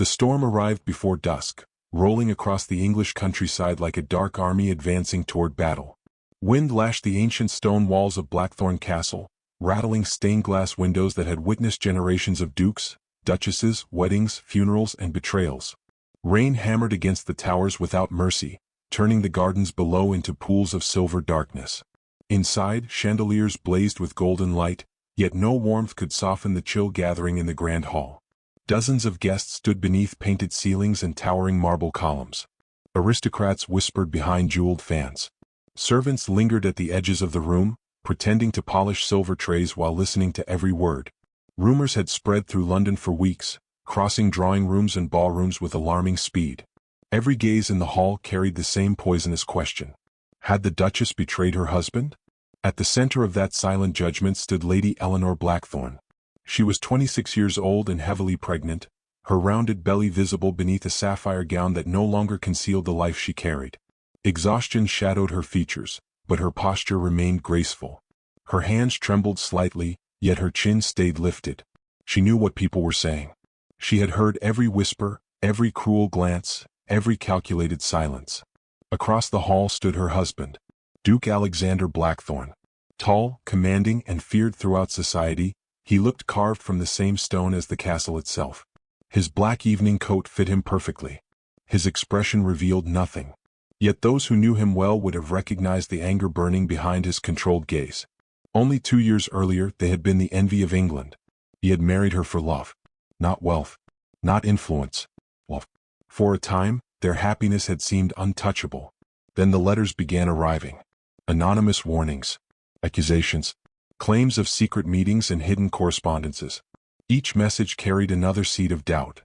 The storm arrived before dusk, rolling across the English countryside like a dark army advancing toward battle. Wind lashed the ancient stone walls of Blackthorn Castle, rattling stained-glass windows that had witnessed generations of dukes, duchesses, weddings, funerals, and betrayals. Rain hammered against the towers without mercy, turning the gardens below into pools of silver darkness. Inside, chandeliers blazed with golden light, yet no warmth could soften the chill gathering in the grand hall. Dozens of guests stood beneath painted ceilings and towering marble columns. Aristocrats whispered behind jeweled fans. Servants lingered at the edges of the room, pretending to polish silver trays while listening to every word. Rumors had spread through London for weeks, crossing drawing rooms and ballrooms with alarming speed. Every gaze in the hall carried the same poisonous question. Had the Duchess betrayed her husband? At the center of that silent judgment stood Lady Eleanor Blackthorn. She was 26 years old and heavily pregnant, her rounded belly visible beneath a sapphire gown that no longer concealed the life she carried. Exhaustion shadowed her features, but her posture remained graceful. Her hands trembled slightly, yet her chin stayed lifted. She knew what people were saying. She had heard every whisper, every cruel glance, every calculated silence. Across the hall stood her husband, Duke Alexander Blackthorn. Tall, commanding, and feared throughout society, he looked carved from the same stone as the castle itself. His black evening coat fit him perfectly. His expression revealed nothing. Yet those who knew him well would have recognized the anger burning behind his controlled gaze. Only 2 years earlier they had been the envy of England. He had married her for love. Not wealth. Not influence. Love. For a time, their happiness had seemed untouchable. Then the letters began arriving. Anonymous warnings. Accusations. Claims of secret meetings and hidden correspondences. Each message carried another seed of doubt.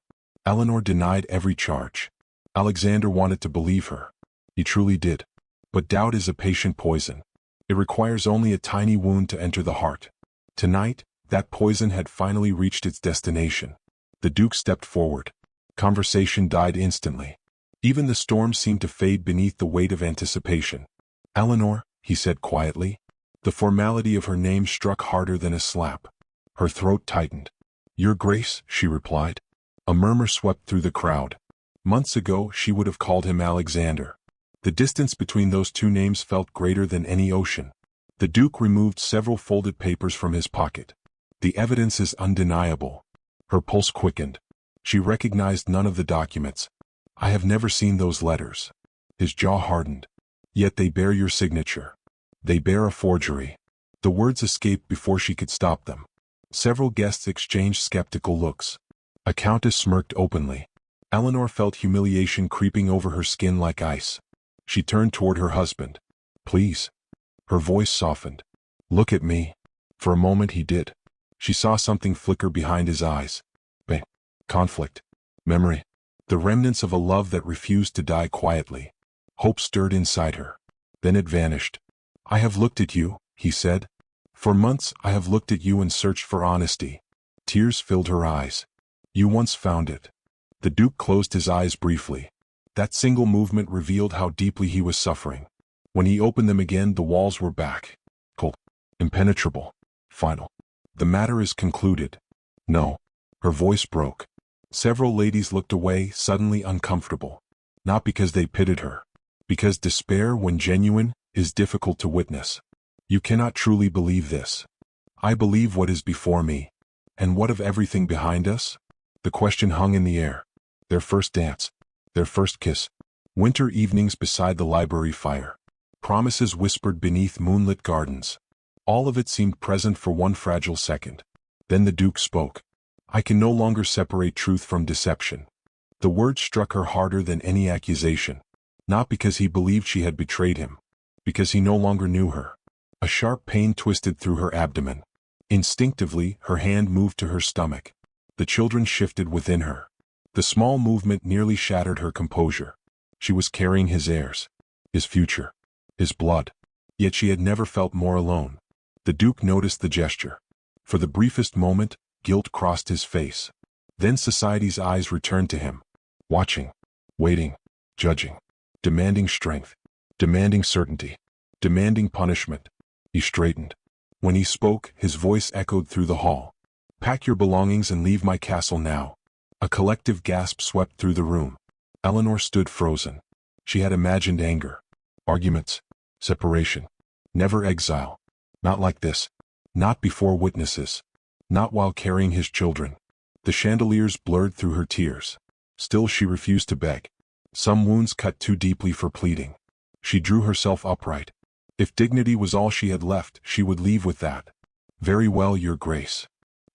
Eleanor denied every charge. Alexander wanted to believe her. He truly did. But doubt is a patient poison. It requires only a tiny wound to enter the heart. Tonight, that poison had finally reached its destination. The Duke stepped forward. Conversation died instantly. Even the storm seemed to fade beneath the weight of anticipation. "Eleanor," he said quietly. The formality of her name struck harder than a slap. Her throat tightened. "Your Grace," she replied. A murmur swept through the crowd. Months ago she would have called him Alexander. The distance between those two names felt greater than any ocean. The Duke removed several folded papers from his pocket. "The evidence is undeniable." Her pulse quickened. She recognized none of the documents. "I have never seen those letters." His jaw hardened. "Yet they bear your signature. They bear a forgery." The words escaped before she could stop them. Several guests exchanged skeptical looks. A countess smirked openly. Eleanor felt humiliation creeping over her skin like ice. She turned toward her husband. "Please." Her voice softened. "Look at me." For a moment he did. She saw something flicker behind his eyes. Conflict. Memory. The remnants of a love that refused to die quietly. Hope stirred inside her. Then it vanished. "I have looked at you," he said. "For months I have looked at you and searched for honesty." Tears filled her eyes. "You once found it." The Duke closed his eyes briefly. That single movement revealed how deeply he was suffering. When he opened them again, the walls were back. Cold. Impenetrable. Final. "The matter is concluded." "No." Her voice broke. Several ladies looked away, suddenly uncomfortable. Not because they pitied her. Because despair, when genuine, is difficult to witness. "You cannot truly believe this." "I believe what is before me." "And what of everything behind us?" The question hung in the air. Their first dance. Their first kiss. Winter evenings beside the library fire. Promises whispered beneath moonlit gardens. All of it seemed present for one fragile second. Then the Duke spoke. "I can no longer separate truth from deception." The word struck her harder than any accusation. Not because he believed she had betrayed him. Because he no longer knew her. A sharp pain twisted through her abdomen. Instinctively, her hand moved to her stomach. The children shifted within her. The small movement nearly shattered her composure. She was carrying his heirs. His future. His blood. Yet she had never felt more alone. The Duke noticed the gesture. For the briefest moment, guilt crossed his face. Then society's eyes returned to him. Watching. Waiting. Judging. Demanding strength. Demanding certainty. Demanding punishment. He straightened. When he spoke, his voice echoed through the hall. "Pack your belongings and leave my castle now." A collective gasp swept through the room. Eleanor stood frozen. She had imagined anger, arguments, separation. Never exile. Not like this. Not before witnesses. Not while carrying his children. The chandeliers blurred through her tears. Still she refused to beg. Some wounds cut too deeply for pleading. She drew herself upright. If dignity was all she had left, she would leave with that. Very well, Your Grace.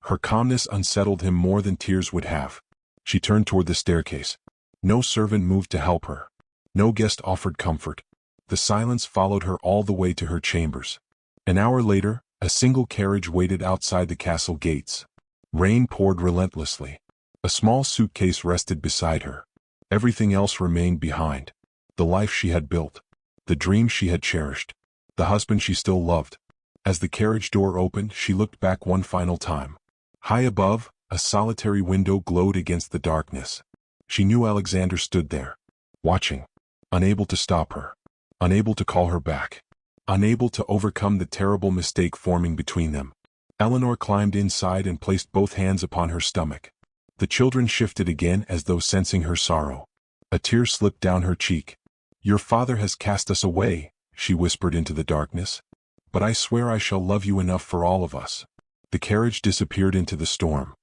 Her calmness unsettled him more than tears would have. She turned toward the staircase. No servant moved to help her. No guest offered comfort. The silence followed her all the way to her chambers. An hour later, a single carriage waited outside the castle gates. Rain poured relentlessly. A small suitcase rested beside her. Everything else remained behind. The life she had built. The dreams she had cherished. The husband she still loved. As the carriage door opened, she looked back one final time. High above, a solitary window glowed against the darkness. She knew Alexander stood there, watching, unable to stop her, unable to call her back, unable to overcome the terrible mistake forming between them. Eleanor climbed inside and placed both hands upon her stomach. The children shifted again as though sensing her sorrow. A tear slipped down her cheek. Your father has cast us away, she whispered into the darkness. But I swear I shall love you enough for all of us. The carriage disappeared into the storm.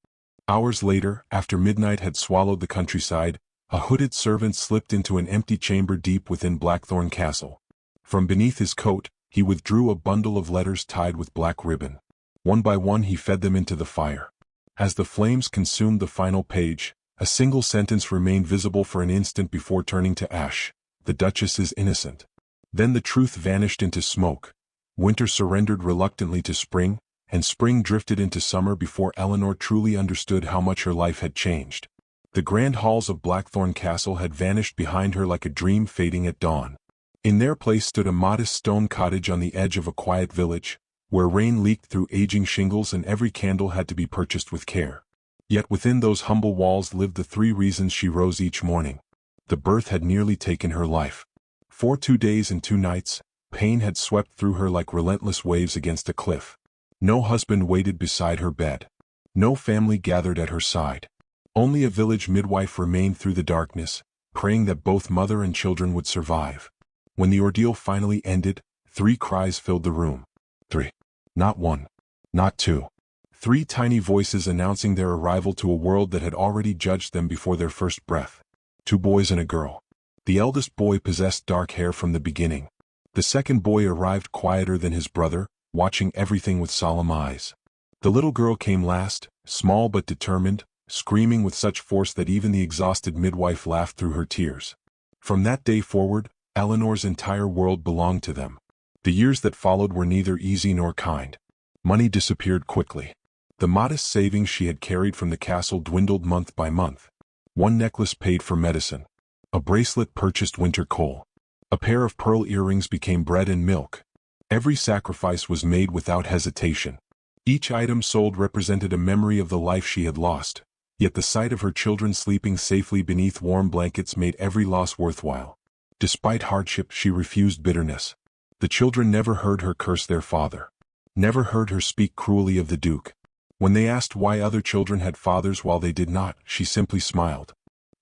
Hours later, after midnight had swallowed the countryside, a hooded servant slipped into an empty chamber deep within Blackthorn Castle. From beneath his coat, he withdrew a bundle of letters tied with black ribbon. One by one he fed them into the fire. As the flames consumed the final page, a single sentence remained visible for an instant before turning to ash. The Duchess is innocent. Then the truth vanished into smoke. Winter surrendered reluctantly to spring, and spring drifted into summer before Eleanor truly understood how much her life had changed. The grand halls of Blackthorn Castle had vanished behind her like a dream fading at dawn. In their place stood a modest stone cottage on the edge of a quiet village, where rain leaked through aging shingles and every candle had to be purchased with care. Yet within those humble walls lived the 3 reasons she rose each morning. The birth had nearly taken her life. For 2 days and 2 nights, pain had swept through her like relentless waves against a cliff. No husband waited beside her bed. No family gathered at her side. Only a village midwife remained through the darkness, praying that both mother and children would survive. When the ordeal finally ended, 3 cries filled the room. 3. Not 1. Not 2. 3 tiny voices announcing their arrival to a world that had already judged them before their first breath. 2 boys and a girl. The eldest boy possessed dark hair from the beginning. The second boy arrived quieter than his brother, watching everything with solemn eyes. The little girl came last, small but determined, screaming with such force that even the exhausted midwife laughed through her tears. From that day forward, Eleanor's entire world belonged to them. The years that followed were neither easy nor kind. Money disappeared quickly. The modest savings she had carried from the castle dwindled month by month. One necklace paid for medicine. A bracelet purchased winter coal. A pair of pearl earrings became bread and milk. Every sacrifice was made without hesitation. Each item sold represented a memory of the life she had lost, yet the sight of her children sleeping safely beneath warm blankets made every loss worthwhile. Despite hardship, she refused bitterness. The children never heard her curse their father. Never heard her speak cruelly of the Duke. When they asked why other children had fathers while they did not, she simply smiled.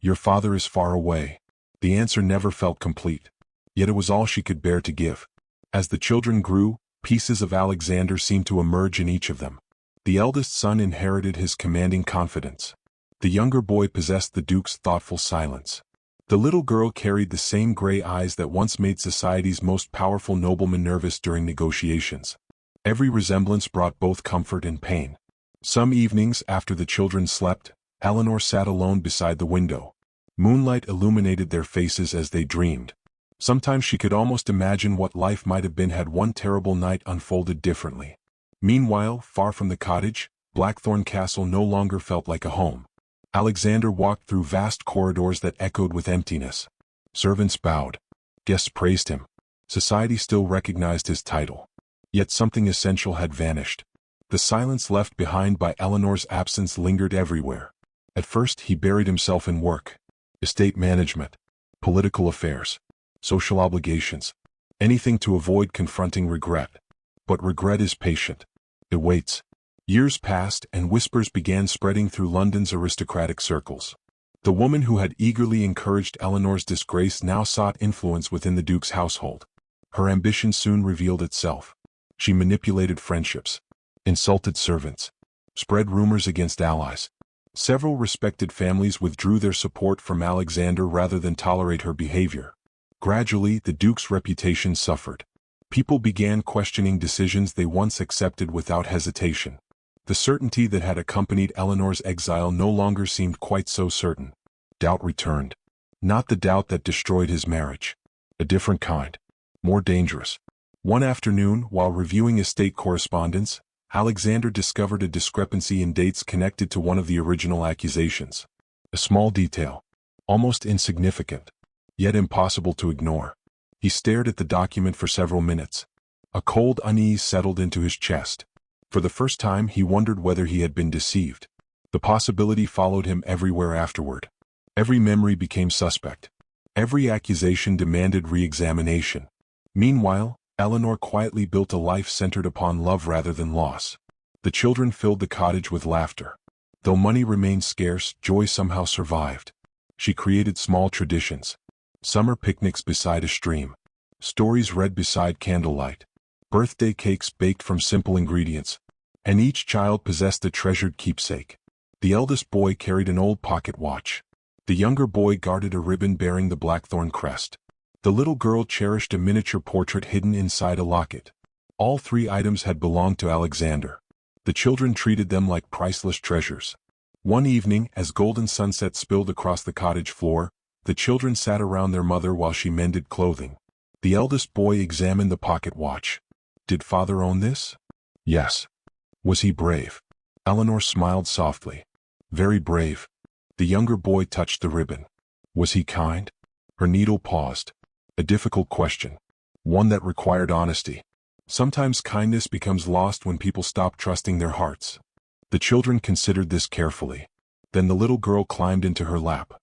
Your father is far away. The answer never felt complete. Yet it was all she could bear to give. As the children grew, pieces of Alexander seemed to emerge in each of them. The eldest son inherited his commanding confidence. The younger boy possessed the Duke's thoughtful silence. The little girl carried the same gray eyes that once made society's most powerful nobleman nervous during negotiations. Every resemblance brought both comfort and pain. Some evenings, after the children slept, Eleanor sat alone beside the window. Moonlight illuminated their faces as they dreamed. Sometimes she could almost imagine what life might have been had one terrible night unfolded differently. Meanwhile, far from the cottage, Blackthorn Castle no longer felt like a home. Alexander walked through vast corridors that echoed with emptiness. Servants bowed. Guests praised him. Society still recognized his title. Yet something essential had vanished. The silence left behind by Eleanor's absence lingered everywhere. At first he buried himself in work, estate management, political affairs, social obligations, anything to avoid confronting regret. But regret is patient. It waits. Years passed and whispers began spreading through London's aristocratic circles. The woman who had eagerly encouraged Eleanor's disgrace now sought influence within the Duke's household. Her ambition soon revealed itself. She manipulated friendships, insulted servants, spread rumors against allies. Several respected families withdrew their support from Alexander rather than tolerate her behavior. Gradually, the Duke's reputation suffered. People began questioning decisions they once accepted without hesitation. The certainty that had accompanied Eleanor's exile no longer seemed quite so certain. Doubt returned. Not the doubt that destroyed his marriage. A different kind. More dangerous. One afternoon, while reviewing estate correspondence, Alexander discovered a discrepancy in dates connected to one of the original accusations. A small detail. Almost insignificant. Yet impossible to ignore. He stared at the document for several minutes. A cold unease settled into his chest. For the first time he wondered whether he had been deceived. The possibility followed him everywhere afterward. Every memory became suspect. Every accusation demanded re-examination. Meanwhile, Eleanor quietly built a life centered upon love rather than loss. The children filled the cottage with laughter. Though money remained scarce, joy somehow survived. She created small traditions. Summer picnics beside a stream. Stories read beside candlelight. Birthday cakes baked from simple ingredients. And each child possessed a treasured keepsake. The eldest boy carried an old pocket watch. The younger boy guarded a ribbon bearing the blackthorn crest. The little girl cherished a miniature portrait hidden inside a locket. All three items had belonged to Alexander. The children treated them like priceless treasures. One evening, as golden sunset spilled across the cottage floor, the children sat around their mother while she mended clothing. The eldest boy examined the pocket watch. Did father own this? Yes. Was he brave? Eleanor smiled softly. Very brave. The younger boy touched the ribbon. Was he kind? Her needle paused. A difficult question. One that required honesty. Sometimes kindness becomes lost when people stop trusting their hearts. The children considered this carefully. Then the little girl climbed into her lap.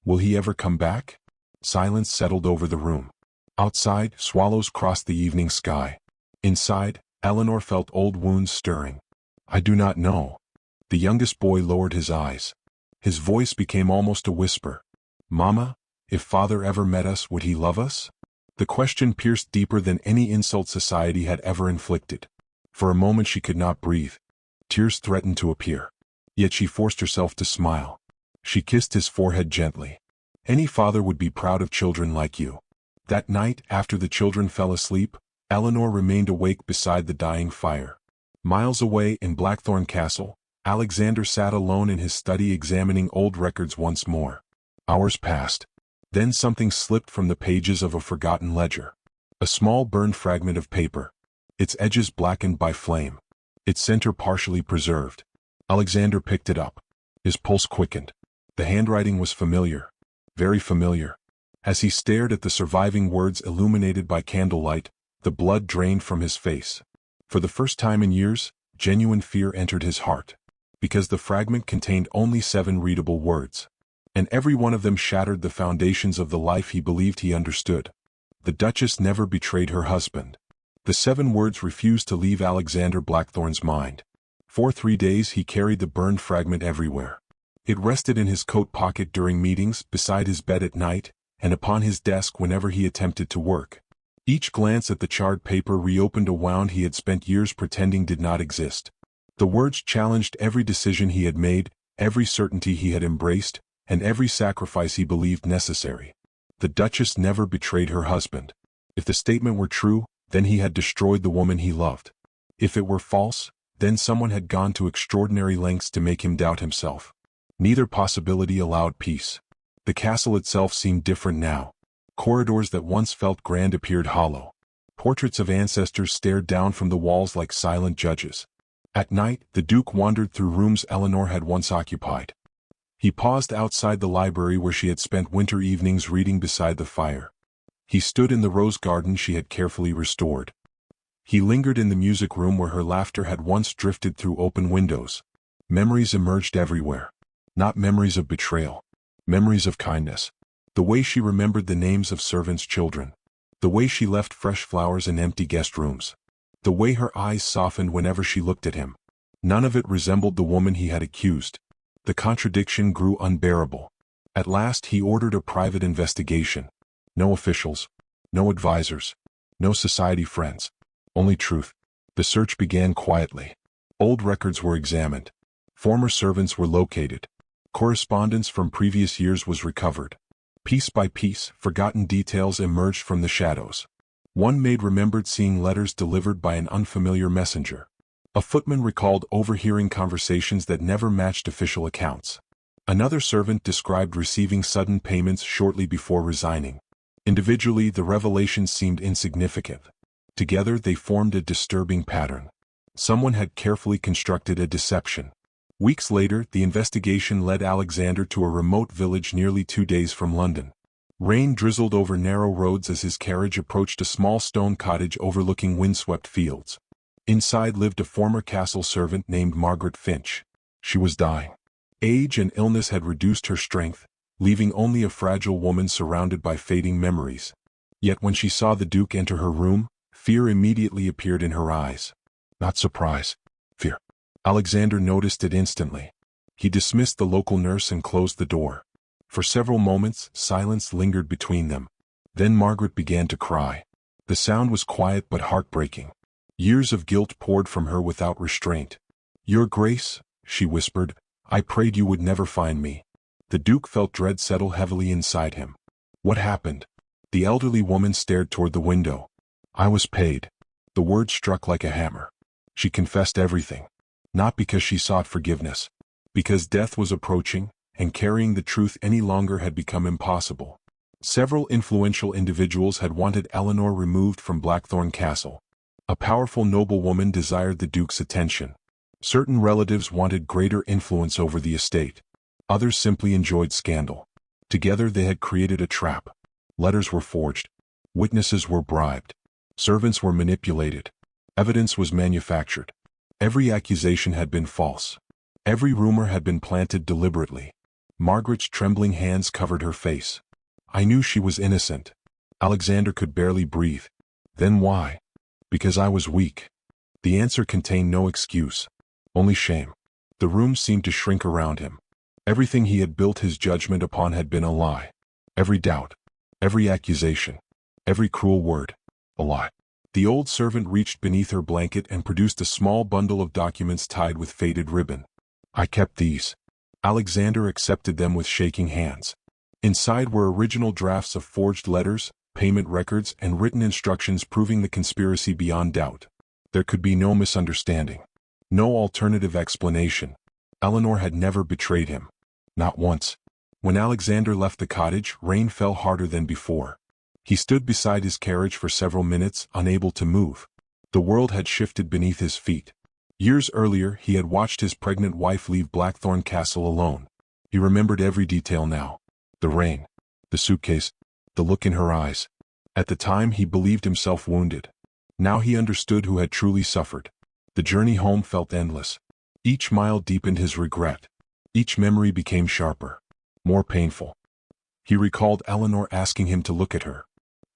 Will he ever come back? Silence settled over the room. Outside, swallows crossed the evening sky. Inside, Eleanor felt old wounds stirring. I do not know. The youngest boy lowered his eyes. His voice became almost a whisper. Mama, if father ever met us, would he love us? The question pierced deeper than any insult society had ever inflicted. For a moment she could not breathe. Tears threatened to appear. Yet she forced herself to smile. She kissed his forehead gently. Any father would be proud of children like you. That night, after the children fell asleep, Eleanor remained awake beside the dying fire. Miles away in Blackthorn Castle, Alexander sat alone in his study examining old records once more. Hours passed. Then something slipped from the pages of a forgotten ledger. A small burned fragment of paper. Its edges blackened by flame. Its center partially preserved. Alexander picked it up. His pulse quickened. The handwriting was familiar. Very familiar. As he stared at the surviving words illuminated by candlelight, the blood drained from his face. For the first time in years, genuine fear entered his heart. Because the fragment contained only 7 readable words. And every one of them shattered the foundations of the life he believed he understood. The Duchess never betrayed her husband. The 7 words refused to leave Alexander Blackthorn's mind. For 3 days he carried the burned fragment everywhere. It rested in his coat pocket during meetings, beside his bed at night, and upon his desk whenever he attempted to work. Each glance at the charred paper reopened a wound he had spent years pretending did not exist. The words challenged every decision he had made, every certainty he had embraced, and every sacrifice he believed necessary. The Duchess never betrayed her husband. If the statement were true, then he had destroyed the woman he loved. If it were false, then someone had gone to extraordinary lengths to make him doubt himself. Neither possibility allowed peace. The castle itself seemed different now. Corridors that once felt grand appeared hollow. Portraits of ancestors stared down from the walls like silent judges. At night, the Duke wandered through rooms Eleanor had once occupied. He paused outside the library where she had spent winter evenings reading beside the fire. He stood in the rose garden she had carefully restored. He lingered in the music room where her laughter had once drifted through open windows. Memories emerged everywhere. Not memories of betrayal. Memories of kindness. The way she remembered the names of servants' children. The way she left fresh flowers in empty guest rooms. The way her eyes softened whenever she looked at him. None of it resembled the woman he had accused. The contradiction grew unbearable. At last he ordered a private investigation. No officials, no advisors, no society friends, only truth. The search began quietly. Old records were examined. Former servants were located. Correspondence from previous years was recovered. Piece by piece, forgotten details emerged from the shadows. One maid remembered seeing letters delivered by an unfamiliar messenger. A footman recalled overhearing conversations that never matched official accounts. Another servant described receiving sudden payments shortly before resigning. Individually, the revelations seemed insignificant. Together, they formed a disturbing pattern. Someone had carefully constructed a deception. Weeks later, the investigation led Alexander to a remote village nearly 2 days from London. Rain drizzled over narrow roads as his carriage approached a small stone cottage overlooking windswept fields. Inside lived a former castle servant named Margaret Finch. She was dying. Age and illness had reduced her strength, leaving only a fragile woman surrounded by fading memories. Yet when she saw the Duke enter her room, fear immediately appeared in her eyes. Not surprise, fear. Alexander noticed it instantly. He dismissed the local nurse and closed the door. For several moments, silence lingered between them. Then Margaret began to cry. The sound was quiet but heartbreaking. Years of guilt poured from her without restraint. "Your Grace," she whispered, "I prayed you would never find me." The Duke felt dread settle heavily inside him. "What happened?" The elderly woman stared toward the window. "I was paid." The word struck like a hammer. She confessed everything. Not because she sought forgiveness. Because death was approaching, and carrying the truth any longer had become impossible. Several influential individuals had wanted Eleanor removed from Blackthorn Castle. A powerful noblewoman desired the Duke's attention. Certain relatives wanted greater influence over the estate. Others simply enjoyed scandal. Together they had created a trap. Letters were forged. Witnesses were bribed. Servants were manipulated. Evidence was manufactured. Every accusation had been false. Every rumor had been planted deliberately. Margaret's trembling hands covered her face. "I knew she was innocent." Alexander could barely breathe. "Then why?" "Because I was weak." The answer contained no excuse. Only shame. The room seemed to shrink around him. Everything he had built his judgment upon had been a lie. Every doubt. Every accusation. Every cruel word. A lie. The old servant reached beneath her blanket and produced a small bundle of documents tied with faded ribbon. "I kept these." Alexander accepted them with shaking hands. Inside were original drafts of forged letters, payment records, and written instructions proving the conspiracy beyond doubt. There could be no misunderstanding. No alternative explanation. Eleanor had never betrayed him. Not once. When Alexander left the cottage, rain fell harder than before. He stood beside his carriage for several minutes, unable to move. The world had shifted beneath his feet. Years earlier, he had watched his pregnant wife leave Blackthorn Castle alone. He remembered every detail now. The rain. The suitcase. The look in her eyes. At the time, he believed himself wounded. Now he understood who had truly suffered. The journey home felt endless. Each mile deepened his regret. Each memory became sharper. More painful. He recalled Eleanor asking him to look at her.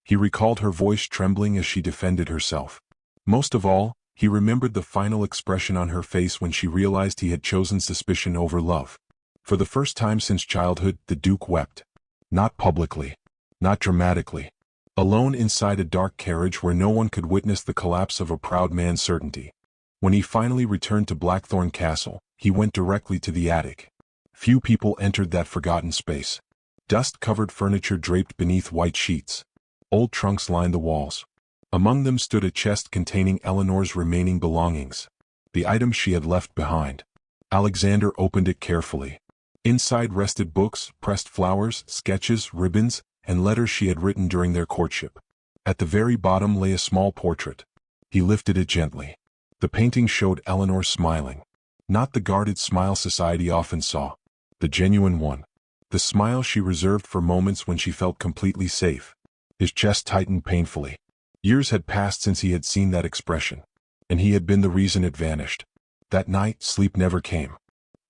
He recalled her voice trembling as she defended herself. Most of all, he remembered the final expression on her face when she realized he had chosen suspicion over love. For the first time since childhood, the Duke wept. Not publicly. Not dramatically. Alone inside a dark carriage where no one could witness the collapse of a proud man's certainty. When he finally returned to Blackthorn Castle, he went directly to the attic. Few people entered that forgotten space. Dust-covered furniture draped beneath white sheets. Old trunks lined the walls. Among them stood a chest containing Eleanor's remaining belongings. The items she had left behind. Alexander opened it carefully. Inside rested books, pressed flowers, sketches, ribbons, and letters she had written during their courtship. At the very bottom lay a small portrait. He lifted it gently. The painting showed Eleanor smiling. Not the guarded smile society often saw. The genuine one. The smile she reserved for moments when she felt completely safe. His chest tightened painfully. Years had passed since he had seen that expression. And he had been the reason it vanished. That night, sleep never came.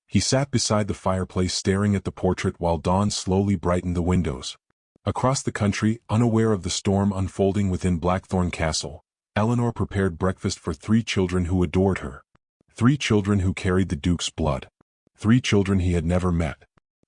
He sat beside the fireplace staring at the portrait while dawn slowly brightened the windows. Across the country, unaware of the storm unfolding within Blackthorn Castle, Eleanor prepared breakfast for 3 children who adored her. 3 children who carried the Duke's blood. 3 children he had never met.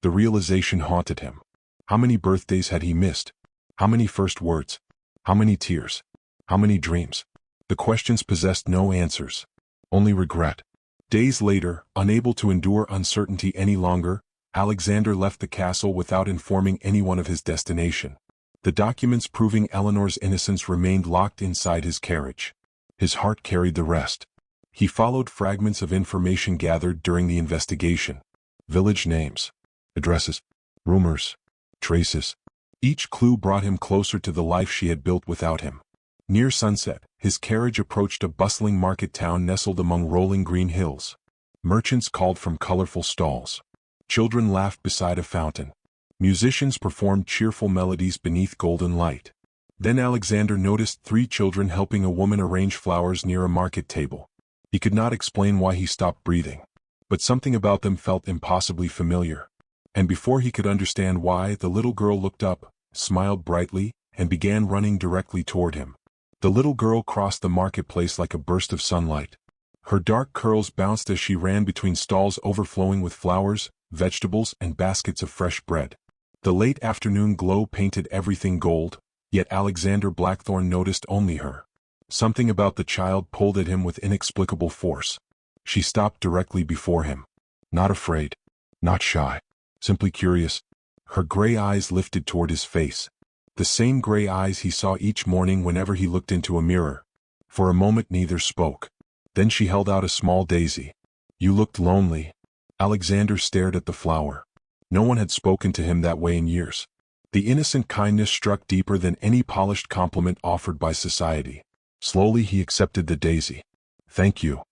The realization haunted him. How many birthdays had he missed? How many first words? How many tears? How many dreams? The questions possessed no answers. Only regret. Days later, unable to endure uncertainty any longer, Alexander left the castle without informing anyone of his destination. The documents proving Eleanor's innocence remained locked inside his carriage. His heart carried the rest. He followed fragments of information gathered during the investigation. Village names, addresses, rumors, traces. Each clue brought him closer to the life she had built without him. Near sunset, his carriage approached a bustling market town nestled among rolling green hills. Merchants called from colorful stalls. Children laughed beside a fountain. Musicians performed cheerful melodies beneath golden light. Then Alexander noticed 3 children helping a woman arrange flowers near a market table. He could not explain why he stopped breathing, but something about them felt impossibly familiar. And before he could understand why, the little girl looked up, smiled brightly, and began running directly toward him. The little girl crossed the marketplace like a burst of sunlight. Her dark curls bounced as she ran between stalls overflowing with flowers, vegetables, and baskets of fresh bread. The late afternoon glow painted everything gold, yet Alexander Blackthorne noticed only her. Something about the child pulled at him with inexplicable force. She stopped directly before him. Not afraid. Not shy. Simply curious. Her gray eyes lifted toward his face. The same gray eyes he saw each morning whenever he looked into a mirror. For a moment neither spoke. Then she held out a small daisy. You looked lonely. Alexander stared at the flower. No one had spoken to him that way in years. The innocent kindness struck deeper than any polished compliment offered by society. Slowly he accepted the daisy. Thank you.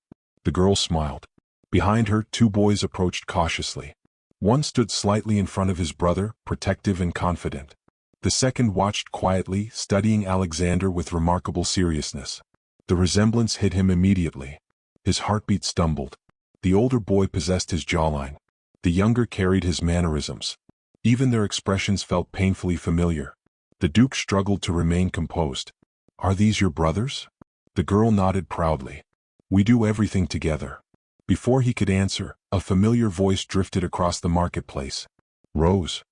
The girl smiled. Behind her, 2 boys approached cautiously. One stood slightly in front of his brother, protective and confident. The second watched quietly, studying Alexander with remarkable seriousness. The resemblance hit him immediately. His heartbeat stumbled. The older boy possessed his jawline. The younger carried his mannerisms. Even their expressions felt painfully familiar. The Duke struggled to remain composed. Are these your brothers? The girl nodded proudly. We do everything together. Before he could answer, a familiar voice drifted across the marketplace. Rose.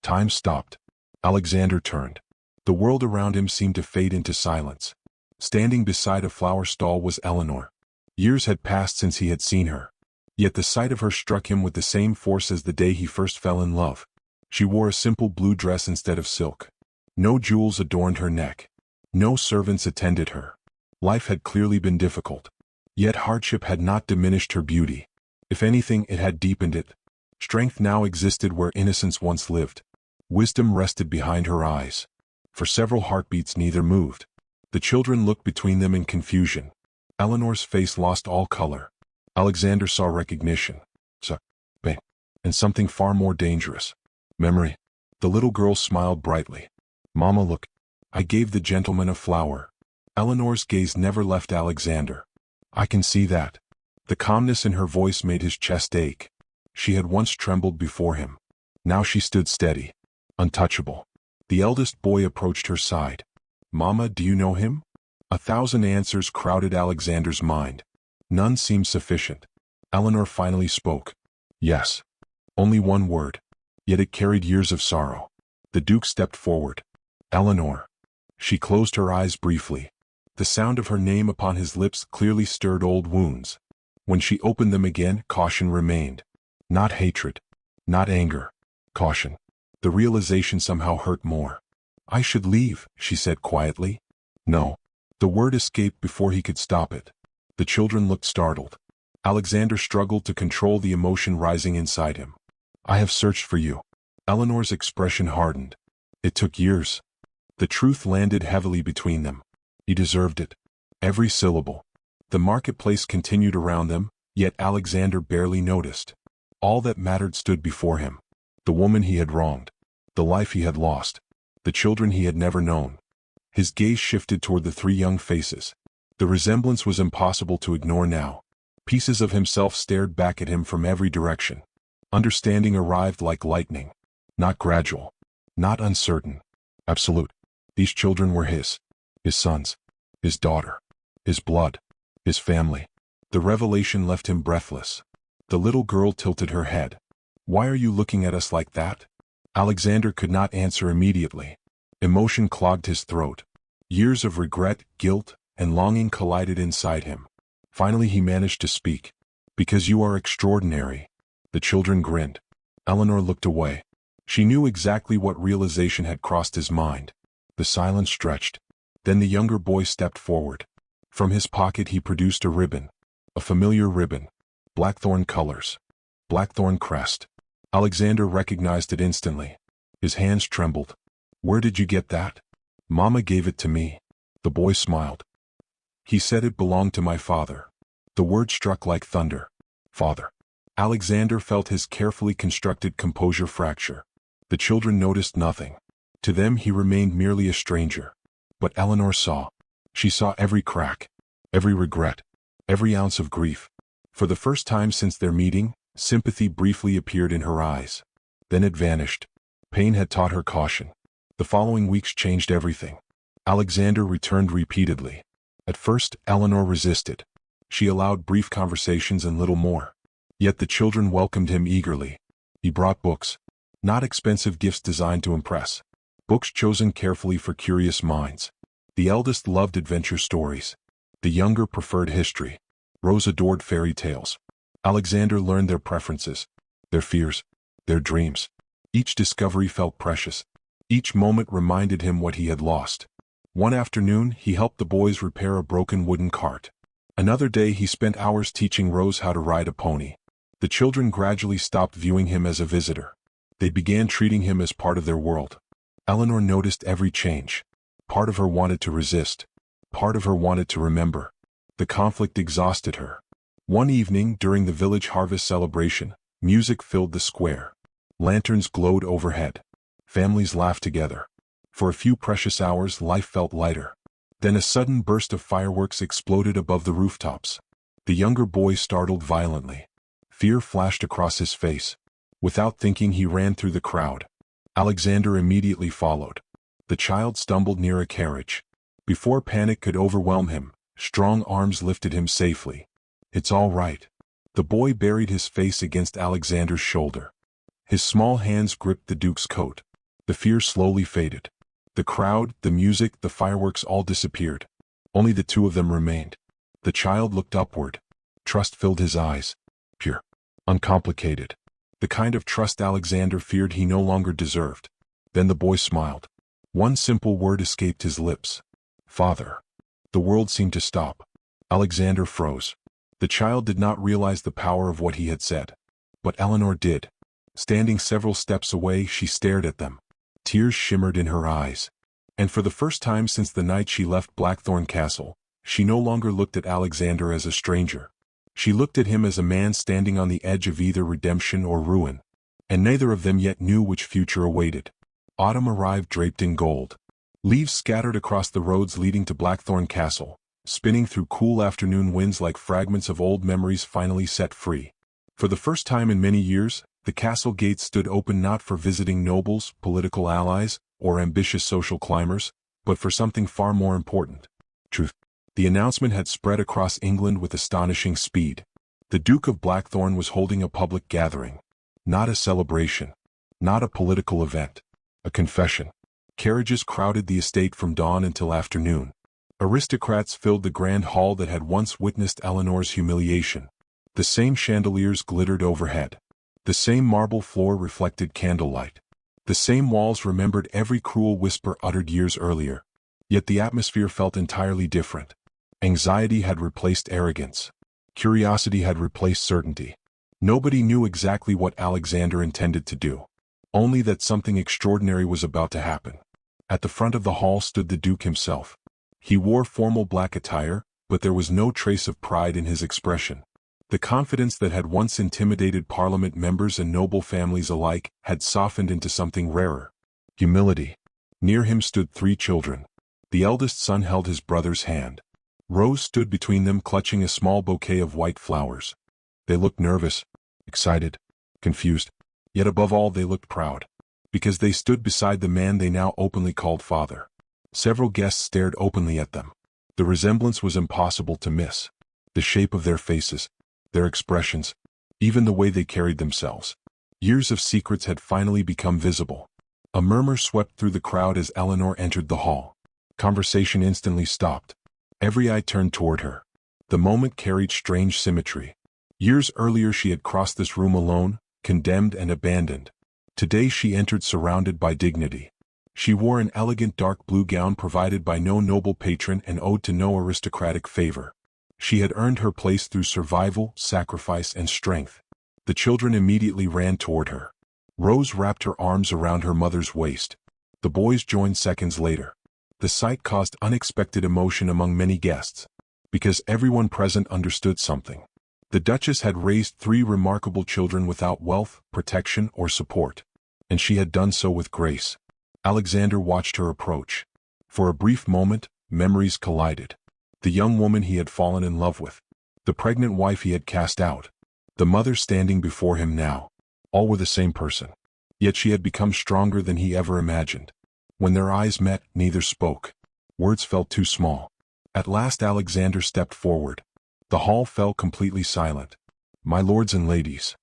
Time stopped. Alexander turned. The world around him seemed to fade into silence. Standing beside a flower stall was Eleanor. Years had passed since he had seen her. Yet the sight of her struck him with the same force as the day he first fell in love. She wore a simple blue dress instead of silk. No jewels adorned her neck. No servants attended her. Life had clearly been difficult. Yet hardship had not diminished her beauty. If anything, it had deepened it. Strength now existed where innocence once lived. Wisdom rested behind her eyes. For several heartbeats neither moved. The children looked between them in confusion. Eleanor's face lost all color. Alexander saw recognition. Pain. And something far more dangerous. Memory. The little girl smiled brightly. Mama, look. I gave the gentleman a flower. Eleanor's gaze never left Alexander. I can see that. The calmness in her voice made his chest ache. She had once trembled before him. Now she stood steady. Untouchable. The eldest boy approached her side. Mama, do you know him? 1,000 answers crowded Alexander's mind. None seemed sufficient. Eleanor finally spoke. Yes. Only one word. Yet it carried years of sorrow. The Duke stepped forward. Eleanor. She closed her eyes briefly. The sound of her name upon his lips clearly stirred old wounds. When she opened them again, caution remained. Not hatred. Not anger. Caution. The realization somehow hurt more. I should leave, she said quietly. No. The word escaped before he could stop it. The children looked startled. Alexander struggled to control the emotion rising inside him. I have searched for you. Eleanor's expression hardened. It took years. The truth landed heavily between them. He deserved it. Every syllable. The marketplace continued around them, yet Alexander barely noticed. All that mattered stood before him. The woman he had wronged. The life he had lost. The children he had never known. His gaze shifted toward the 3 young faces. The resemblance was impossible to ignore now. Pieces of himself stared back at him from every direction. Understanding arrived like lightning. Not gradual. Not uncertain. Absolute. These children were his. His sons. His daughter. His blood. His family. The revelation left him breathless. The little girl tilted her head. "Why are you looking at us like that?" Alexander could not answer immediately. Emotion clogged his throat. Years of regret, guilt, and longing collided inside him. Finally he managed to speak. "Because you are extraordinary." The children grinned. Eleanor looked away. She knew exactly what realization had crossed his mind. The silence stretched. Then the younger boy stepped forward. From his pocket he produced a ribbon. A familiar ribbon. Blackthorn colors. Blackthorn crest. Alexander recognized it instantly. His hands trembled. "Where did you get that?" "Mama gave it to me." The boy smiled. "He said it belonged to my father." The word struck like thunder. Father. Alexander felt his carefully constructed composure fracture. The children noticed nothing. To them he remained merely a stranger. But Eleanor saw. She saw every crack, every regret, every ounce of grief. For the first time since their meeting, sympathy briefly appeared in her eyes. Then it vanished. Pain had taught her caution. The following weeks changed everything. Alexander returned repeatedly. At first, Eleanor resisted. She allowed brief conversations and little more. Yet the children welcomed him eagerly. He brought books. Not expensive gifts designed to impress. Books chosen carefully for curious minds. The eldest loved adventure stories. The younger preferred history. Rose adored fairy tales. Alexander learned their preferences, their fears, their dreams. Each discovery felt precious. Each moment reminded him what he had lost. One afternoon, he helped the boys repair a broken wooden cart. Another day, he spent hours teaching Rose how to ride a pony. The children gradually stopped viewing him as a visitor. They began treating him as part of their world. Eleanor noticed every change. Part of her wanted to resist. Part of her wanted to remember. The conflict exhausted her. One evening, during the village harvest celebration, music filled the square. Lanterns glowed overhead. Families laughed together. For a few precious hours, life felt lighter. Then a sudden burst of fireworks exploded above the rooftops. The younger boy startled violently. Fear flashed across his face. Without thinking, he ran through the crowd. Alexander immediately followed. The child stumbled near a carriage. Before panic could overwhelm him, strong arms lifted him safely. "It's all right." The boy buried his face against Alexander's shoulder. His small hands gripped the Duke's coat. The fear slowly faded. The crowd, the music, the fireworks all disappeared. Only the two of them remained. The child looked upward. Trust filled his eyes. Pure. Uncomplicated. The kind of trust Alexander feared he no longer deserved. Then the boy smiled. One simple word escaped his lips. "Father." The world seemed to stop. Alexander froze. The child did not realize the power of what he had said. But Eleanor did. Standing several steps away, she stared at them. Tears shimmered in her eyes. And for the first time since the night she left Blackthorn Castle, she no longer looked at Alexander as a stranger. She looked at him as a man standing on the edge of either redemption or ruin. And neither of them yet knew which future awaited. Autumn arrived draped in gold. Leaves scattered across the roads leading to Blackthorn Castle, spinning through cool afternoon winds like fragments of old memories finally set free. For the first time in many years, the castle gates stood open not for visiting nobles, political allies, or ambitious social climbers, but for something far more important: truth. The announcement had spread across England with astonishing speed. The Duke of Blackthorn was holding a public gathering. Not a celebration. Not a political event. A confession. Carriages crowded the estate from dawn until afternoon. Aristocrats filled the grand hall that had once witnessed Eleanor's humiliation. The same chandeliers glittered overhead. The same marble floor reflected candlelight. The same walls remembered every cruel whisper uttered years earlier. Yet the atmosphere felt entirely different. Anxiety had replaced arrogance. Curiosity had replaced certainty. Nobody knew exactly what Alexander intended to do. Only that something extraordinary was about to happen. At the front of the hall stood the Duke himself. He wore formal black attire, but there was no trace of pride in his expression. The confidence that had once intimidated Parliament members and noble families alike had softened into something rarer: humility. Near him stood three children. The eldest son held his brother's hand. Rose stood between them, clutching a small bouquet of white flowers. They looked nervous, excited, confused, yet above all they looked proud, because they stood beside the man they now openly called father. Several guests stared openly at them. The resemblance was impossible to miss. The shape of their faces, their expressions, even the way they carried themselves. Years of secrets had finally become visible. A murmur swept through the crowd as Eleanor entered the hall. Conversation instantly stopped. Every eye turned toward her. The moment carried strange symmetry. Years earlier she had crossed this room alone, condemned and abandoned. Today she entered surrounded by dignity. She wore an elegant dark blue gown provided by no noble patron and owed to no aristocratic favor. She had earned her place through survival, sacrifice, and strength. The children immediately ran toward her. Rose wrapped her arms around her mother's waist. The boys joined seconds later. The sight caused unexpected emotion among many guests, because everyone present understood something. The Duchess had raised 3 remarkable children without wealth, protection, or support, and she had done so with grace. Alexander watched her approach. For a brief moment, memories collided. The young woman he had fallen in love with, the pregnant wife he had cast out, the mother standing before him now. All were the same person. Yet she had become stronger than he ever imagined. When their eyes met, neither spoke. Words felt too small. At last Alexander stepped forward. The hall fell completely silent. "My lords and ladies."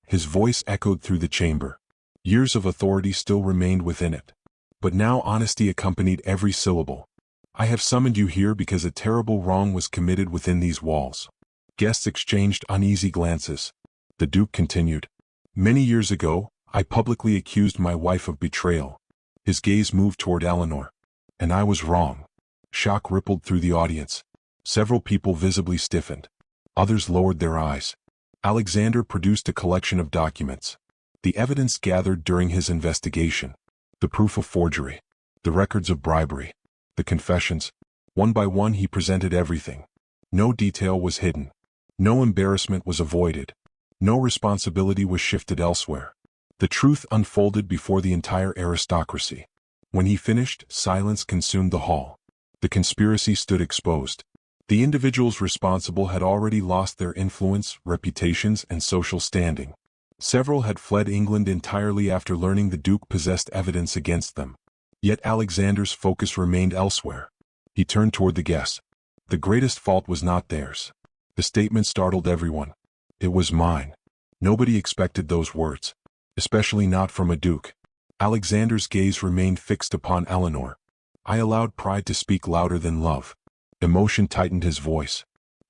His voice echoed through the chamber. Years of authority still remained within it. But now honesty accompanied every syllable. "I have summoned you here because a terrible wrong was committed within these walls." Guests exchanged uneasy glances. The Duke continued. "Many years ago, I publicly accused my wife of betrayal." His gaze moved toward Eleanor. "And I was wrong." Shock rippled through the audience. Several people visibly stiffened. Others lowered their eyes. Alexander produced a collection of documents. The evidence gathered during his investigation. The proof of forgery. The records of bribery. The confessions. One by one he presented everything. No detail was hidden. No embarrassment was avoided. No responsibility was shifted elsewhere. The truth unfolded before the entire aristocracy. When he finished, silence consumed the hall. The conspiracy stood exposed. The individuals responsible had already lost their influence, reputations, and social standing. Several had fled England entirely after learning the Duke possessed evidence against them. Yet Alexander's focus remained elsewhere. He turned toward the guests. The greatest fault was not theirs. The statement startled everyone. "It was mine." Nobody expected those words, especially not from a duke. Alexander's gaze remained fixed upon Eleanor. "I allowed pride to speak louder than love." Emotion tightened his voice.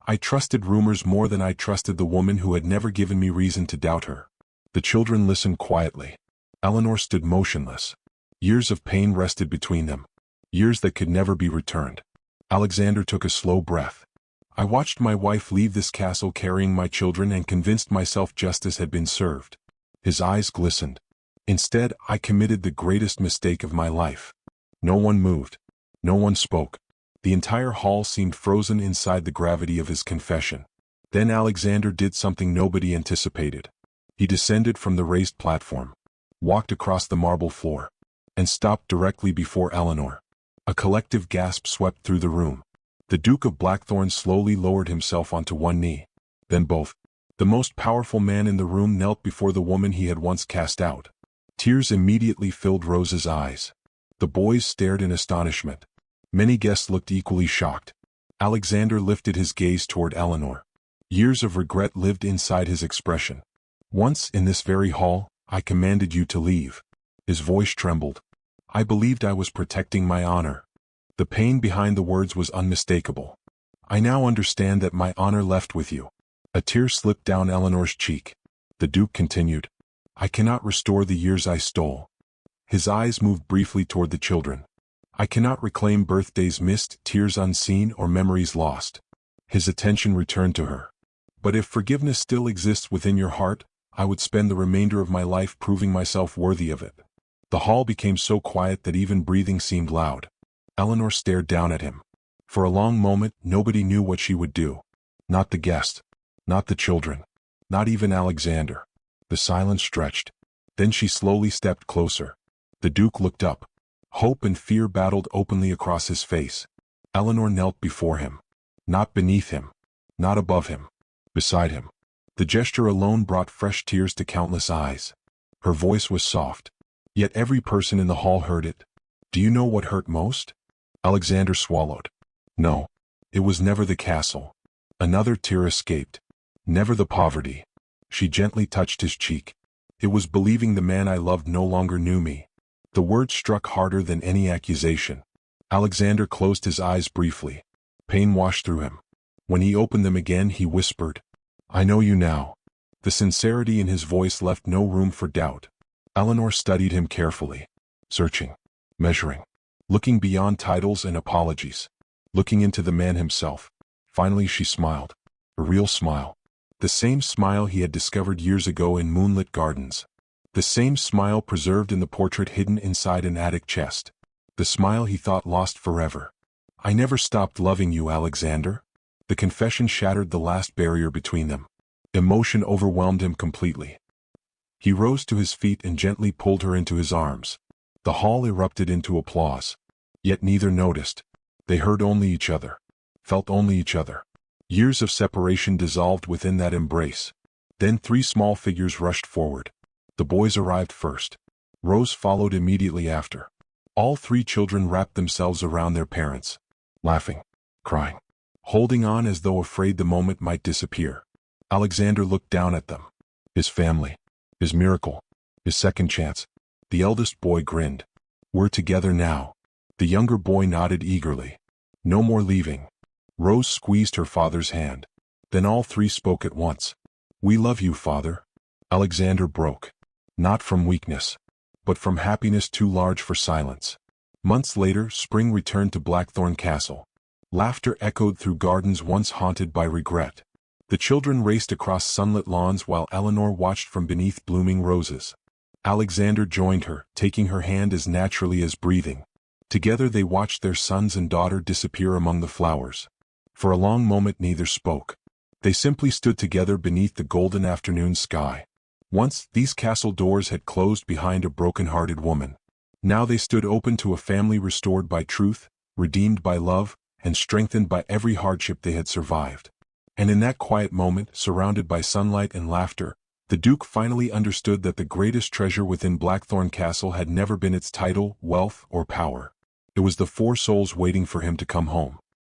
"I trusted rumors more than I trusted the woman who had never given me reason to doubt her." The children listened quietly. Eleanor stood motionless. Years of pain rested between them. Years that could never be returned. Alexander took a slow breath. "I watched my wife leave this castle carrying my children and convinced myself justice had been served." His eyes glistened. "Instead, I committed the greatest mistake of my life." No one moved. No one spoke. The entire hall seemed frozen inside the gravity of his confession. Then Alexander did something nobody anticipated. He descended from the raised platform, walked across the marble floor, and stopped directly before Eleanor. A collective gasp swept through the room. The Duke of Blackthorn slowly lowered himself onto one knee, then both. The most powerful man in the room knelt before the woman he had once cast out. Tears immediately filled Rose's eyes. The boys stared in astonishment. Many guests looked equally shocked. Alexander lifted his gaze toward Eleanor. Years of regret lived inside his expression. "Once, in this very hall, I commanded you to leave." His voice trembled. "I believed I was protecting my honor." The pain behind the words was unmistakable. "I now understand that my honor left with you." A tear slipped down Eleanor's cheek. The Duke continued. "I cannot restore the years I stole." His eyes moved briefly toward the children. "I cannot reclaim birthdays missed, tears unseen, or memories lost." His attention returned to her. "But if forgiveness still exists within your heart, I would spend the remainder of my life proving myself worthy of it." The hall became so quiet that even breathing seemed loud. Eleanor stared down at him. For a long moment, nobody knew what she would do. Not the guest. Not the children. Not even Alexander. The silence stretched. Then she slowly stepped closer. The Duke looked up. Hope and fear battled openly across his face. Eleanor knelt before him. Not beneath him. Not above him. Beside him. The gesture alone brought fresh tears to countless eyes. Her voice was soft. Yet every person in the hall heard it. "Do you know what hurt most?" Alexander swallowed. "No. It was never the castle. Another tear escaped. Never the poverty. She gently touched his cheek. It was believing the man I loved no longer knew me. The word struck harder than any accusation. Alexander closed his eyes briefly. Pain washed through him. When he opened them again, he whispered, "I know you now." The sincerity in his voice left no room for doubt. Eleanor studied him carefully, searching, measuring, looking beyond titles and apologies, looking into the man himself. Finally she smiled. A real smile. The same smile he had discovered years ago in moonlit gardens. The same smile preserved in the portrait hidden inside an attic chest. The smile he thought lost forever. "I never stopped loving you, Alexander." The confession shattered the last barrier between them. Emotion overwhelmed him completely. He rose to his feet and gently pulled her into his arms. The hall erupted into applause. Yet neither noticed. They heard only each other, felt only each other. Years of separation dissolved within that embrace. Then 3 small figures rushed forward. The boys arrived first. Rose followed immediately after. All 3 children wrapped themselves around their parents, laughing, crying, holding on as though afraid the moment might disappear. Alexander looked down at them. His family, his miracle, his second chance. The eldest boy grinned. "We're together now." The younger boy nodded eagerly. "No more leaving." Rose squeezed her father's hand. Then all 3 spoke at once. "We love you, Father." Alexander broke. Not from weakness, but from happiness too large for silence. Months later, spring returned to Blackthorn Castle. Laughter echoed through gardens once haunted by regret. The children raced across sunlit lawns while Eleanor watched from beneath blooming roses. Alexander joined her, taking her hand as naturally as breathing. Together they watched their sons and daughter disappear among the flowers. For a long moment neither spoke. They simply stood together beneath the golden afternoon sky. Once, these castle doors had closed behind a broken-hearted woman. Now they stood open to a family restored by truth, redeemed by love, and strengthened by every hardship they had survived. And in that quiet moment, surrounded by sunlight and laughter, the Duke finally understood that the greatest treasure within Blackthorn Castle had never been its title, wealth, or power. It was the 4 souls waiting for him to come home.